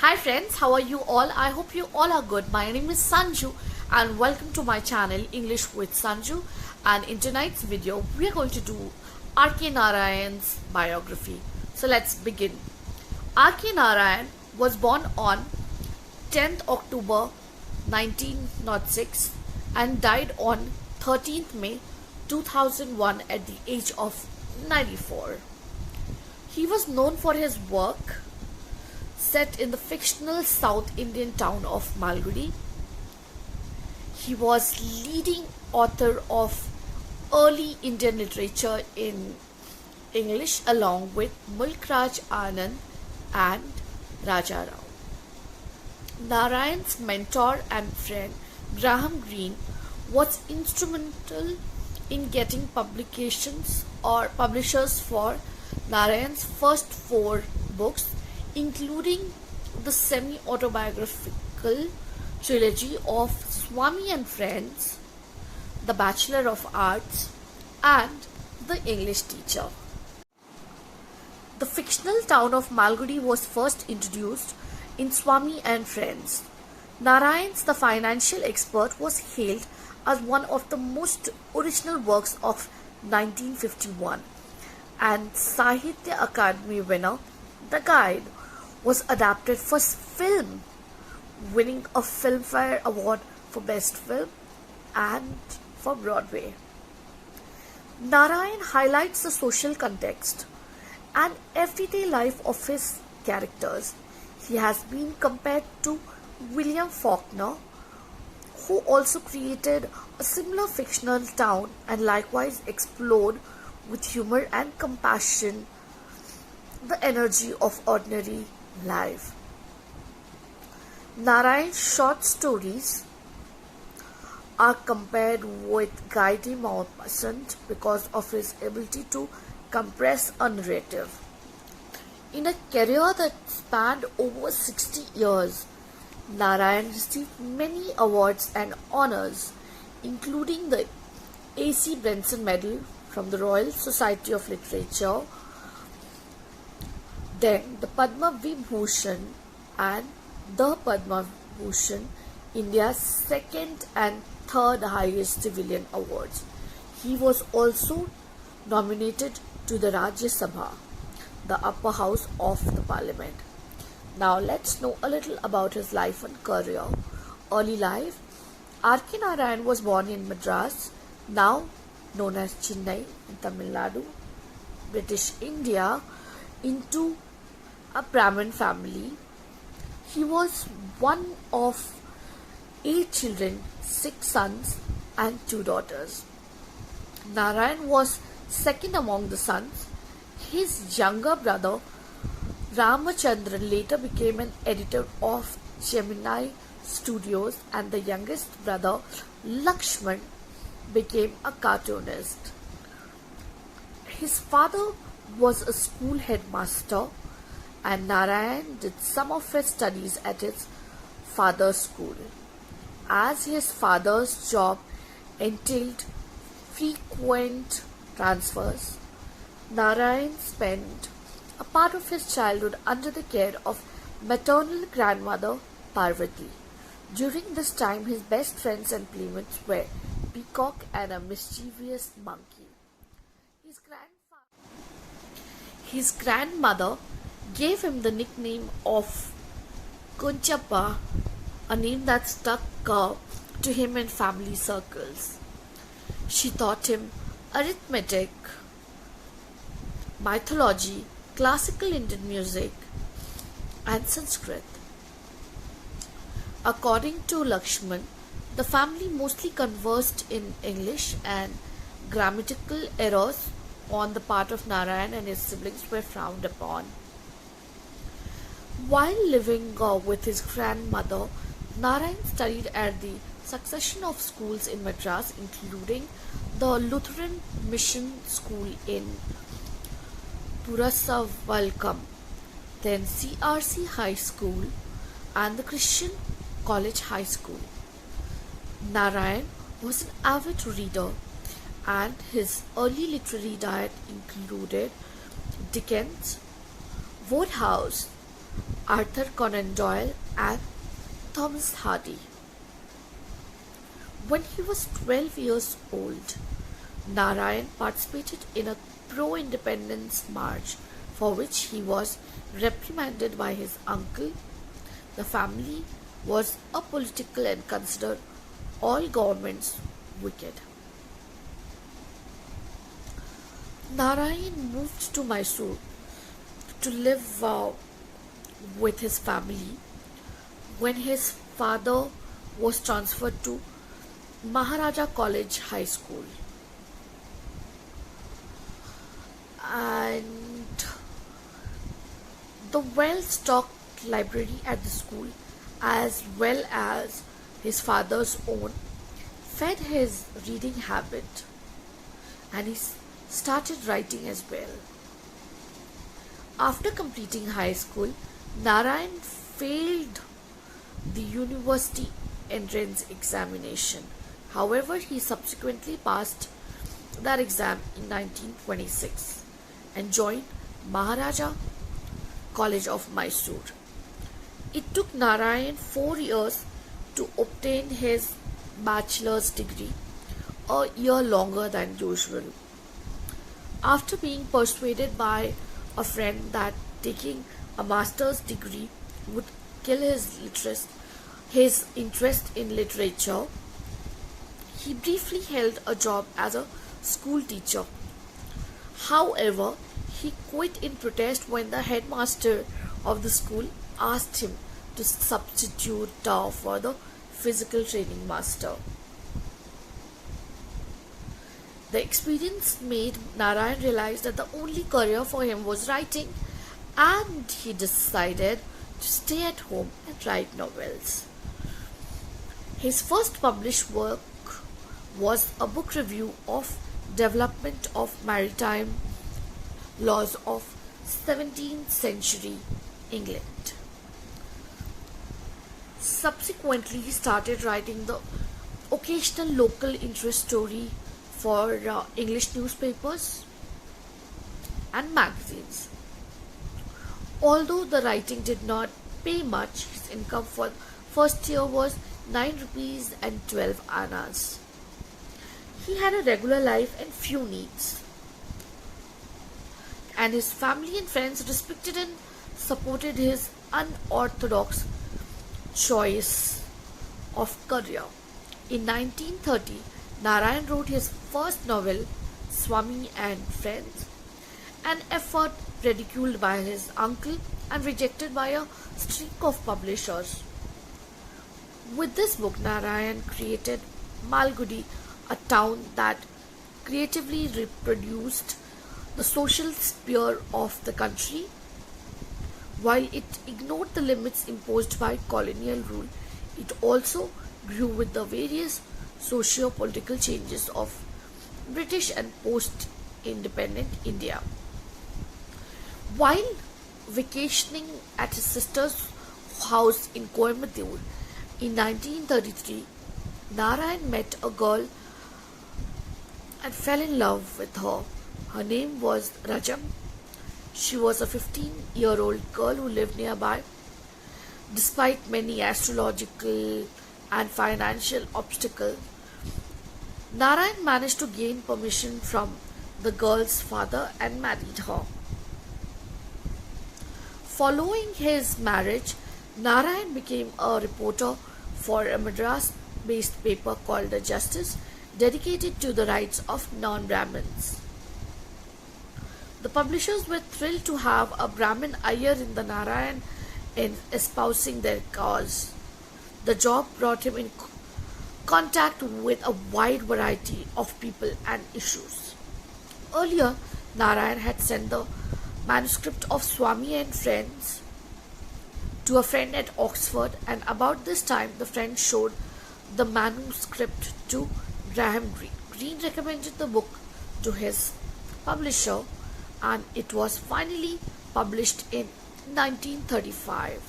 Hi friends, how are you all? I hope you all are good. My name is Sanju and welcome to my channel English with Sanju, and in tonight's video we are going to do R.K. Narayan's biography. So let's begin. R.K. Narayan was born on 10th October 1906 and died on 13th May 2001 at the age of 94. He was known for his work set in the fictional South Indian town of Malgudi. He was leading author of early Indian literature in English along with Mulk Raj Anand and Raja Rao. Narayan's mentor and friend Graham Greene was instrumental in getting publications or publishers for Narayan's first 4 books, including the semi-autobiographical trilogy of Swami and Friends, The Bachelor of Arts, and The English Teacher. The fictional town of Malgudi was first introduced in Swami and Friends. Narayan's The Financial Expert was hailed as one of the most original works of 1951, and Sahitya Akademi winner The Guide was adapted for film, winning a Filmfare Award for Best Film and for Broadway. Narayan highlights the social context and everyday life of his characters. He has been compared to William Faulkner, who also created a similar fictional town and likewise explored with humor and compassion the energy of ordinary life. Narayan's short stories are compared with Guy de Maupassant because of his ability to compress a narrative. In a career that spanned over 60 years, Narayan received many awards and honors, including the A.C. Benson Medal from the Royal Society of Literature, then the Padma Vibhushan and the Padma Bhushan, India's second and third highest civilian awards. He was also nominated to the Rajya Sabha, the upper house of the parliament. Now let's know a little about his life and career. Early life. R.K. Narayan was born in Madras, now known as Chennai in Tamil Nadu, British India, into a Brahmin family. He was one of 8 children, 6 sons and 2 daughters. Narayan was second among the sons. His younger brother Ramachandran later became an editor of Gemini Studios, and the youngest brother Lakshman became a cartoonist. His father was a school headmaster, and Narayan did some of his studies at his father's school. As his father's job entailed frequent transfers, Narayan spent a part of his childhood under the care of maternal grandmother Parvati. During this time, his best friends and playmates were Peacock and a mischievous monkey. His grandmother gave him the nickname of Kunchappa, a name that stuck to him in family circles. She taught him arithmetic, mythology, classical Indian music, and Sanskrit. According to Lakshman, the family mostly conversed in English, and grammatical errors on the part of Narayan and his siblings were frowned upon. While living with his grandmother, Narayan studied at the succession of schools in Madras, including the Lutheran Mission School in Purasavalkam, then CRC High School, and the Christian College High School. Narayan was an avid reader, and his early literary diet included Dickens, Wodehouse, Arthur Conan Doyle, and Thomas Hardy. When he was 12 years old, Narayan participated in a pro-independence march for which he was reprimanded by his uncle. The family was apolitical and considered all governments wicked. Narayan moved to Mysore to live with his family when his father was transferred to Maharaja College High School. And the well-stocked library at the school, as well as his father's own, fed his reading habit, and he started writing as well. After completing high school, Narayan failed the university entrance examination. However, he subsequently passed that exam in 1926 and joined Maharaja College of Mysore. It took Narayan 4 years to obtain his bachelor's degree, a year longer than usual. After being persuaded by a friend that taking a master's degree would kill his interest in literature, he briefly held a job as a school teacher. However, he quit in protest when the headmaster of the school asked him to substitute for the physical training master. The experience made Narayan realize that the only career for him was writing, and he decided to stay at home and write novels. His first published work was a book review of development of maritime laws of 17th century England. Subsequently, he started writing the occasional local interest story for English newspapers and magazines. Although the writing did not pay much, his income for the first year was 9 rupees and 12 annas. He had a regular life and few needs, and his family and friends respected and supported his unorthodox choice of career. In 1930, Narayan wrote his first novel, Swami and Friends, an effort ridiculed by his uncle and rejected by a streak of publishers. With this book, Narayan created Malgudi, a town that creatively reproduced the social sphere of the country. While it ignored the limits imposed by colonial rule, it also grew with the various socio-political changes of British and post-independent India. While vacationing at his sister's house in Coimbatore in 1933, Narayan met a girl and fell in love with her. Her name was Rajam. She was a 15-year-old girl who lived nearby. Despite many astrological and financial obstacles, Narayan managed to gain permission from the girl's father and married her. Following his marriage, Narayan became a reporter for a Madras-based paper called The Justice, dedicated to the rights of non-Brahmins. The publishers were thrilled to have a Brahmin Iyer in the Narayan in espousing their cause. The job brought him in contact with a wide variety of people and issues. Earlier, Narayan had sent the manuscript of Swami and Friends to a friend at Oxford, and about this time the friend showed the manuscript to Graham Greene. Greene recommended the book to his publisher, and it was finally published in 1935.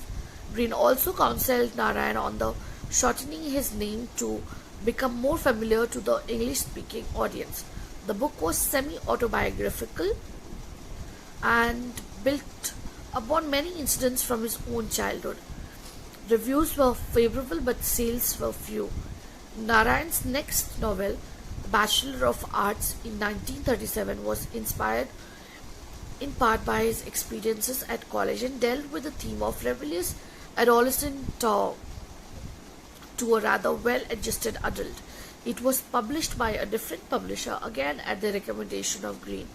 Greene also counseled Narayan on the shortening his name to become more familiar to the English-speaking audience. The book was semi-autobiographical and built upon many incidents from his own childhood. Reviews were favorable but sales were few. Narayan's next novel, Bachelor of Arts in 1937, was inspired in part by his experiences at college and dealt with the theme of rebellious adolescent to a rather well-adjusted adult. It was published by a different publisher, again at the recommendation of Green.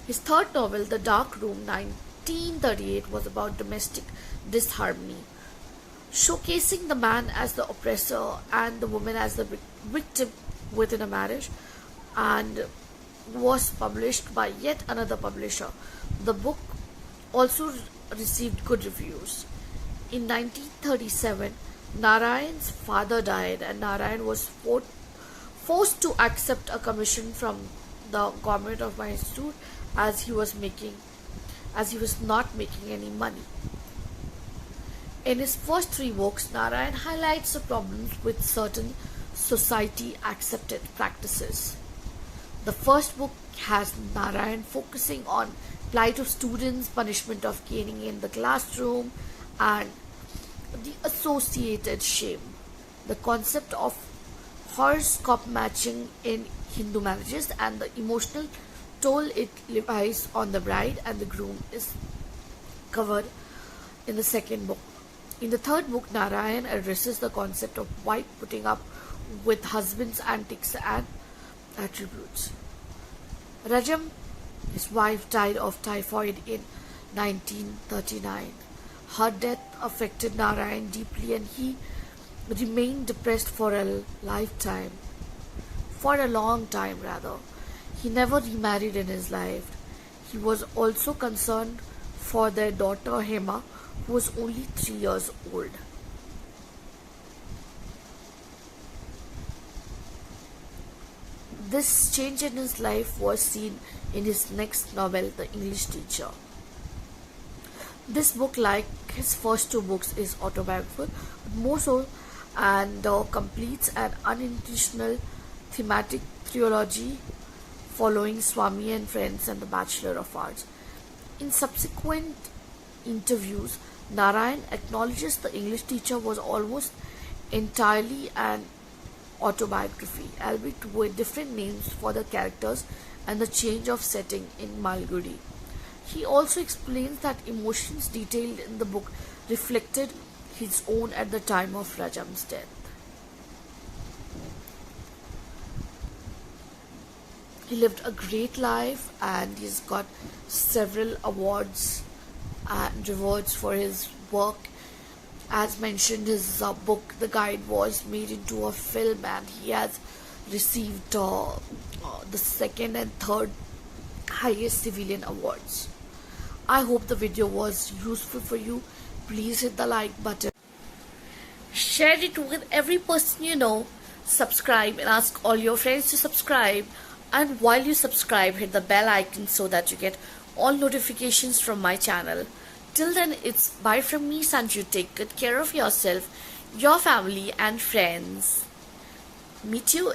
His third novel, The Dark Room, 1938, was about domestic disharmony, showcasing the man as the oppressor and the woman as the victim within a marriage, and was published by yet another publisher. The book also received good reviews. In 1937, Narayan's father died and Narayan was forced to accept a commission from the government of Mysore as he was not making any money. In his first three books, Narayan highlights the problems with certain society accepted practices. The first book has Narayan focusing on plight of students, punishment of caning in the classroom, and the associated shame. The concept of horoscope matching in Hindu marriages and the emotional toll it levies on the bride and the groom is covered in the second book. In the third book, Narayan addresses the concept of wife putting up with husband's antics and attributes. Rajam, his wife, died of typhoid in 1939. Her death affected Narayan deeply and he remained depressed for a long time rather. He never remarried in his life. He was also concerned for their daughter Hema, who was only 3 years old. This change in his life was seen in his next novel, The English Teacher. This book, like his first two books, is autobiographical, but more so, and completes an unintentional thematic trilogy following Swami and Friends and The Bachelor of Arts. In subsequent interviews, Narayan acknowledges The English Teacher was almost entirely an autobiography, albeit with different names for the characters and the change of setting in Malgudi. He also explains that emotions detailed in the book reflected his own at the time of Rajam's death. He lived a great life and he's got several awards and rewards for his work. As mentioned, his book, The Guide, was made into a film and he has received the second and third highest civilian awards. I hope the video was useful for you. Please hit the like button. Share it with every person you know. Subscribe and ask all your friends to subscribe. And while you subscribe, hit the bell icon so that you get all notifications from my channel. Till then, it's bye from me, Sanju. Take good care of yourself, your family and friends. Meet you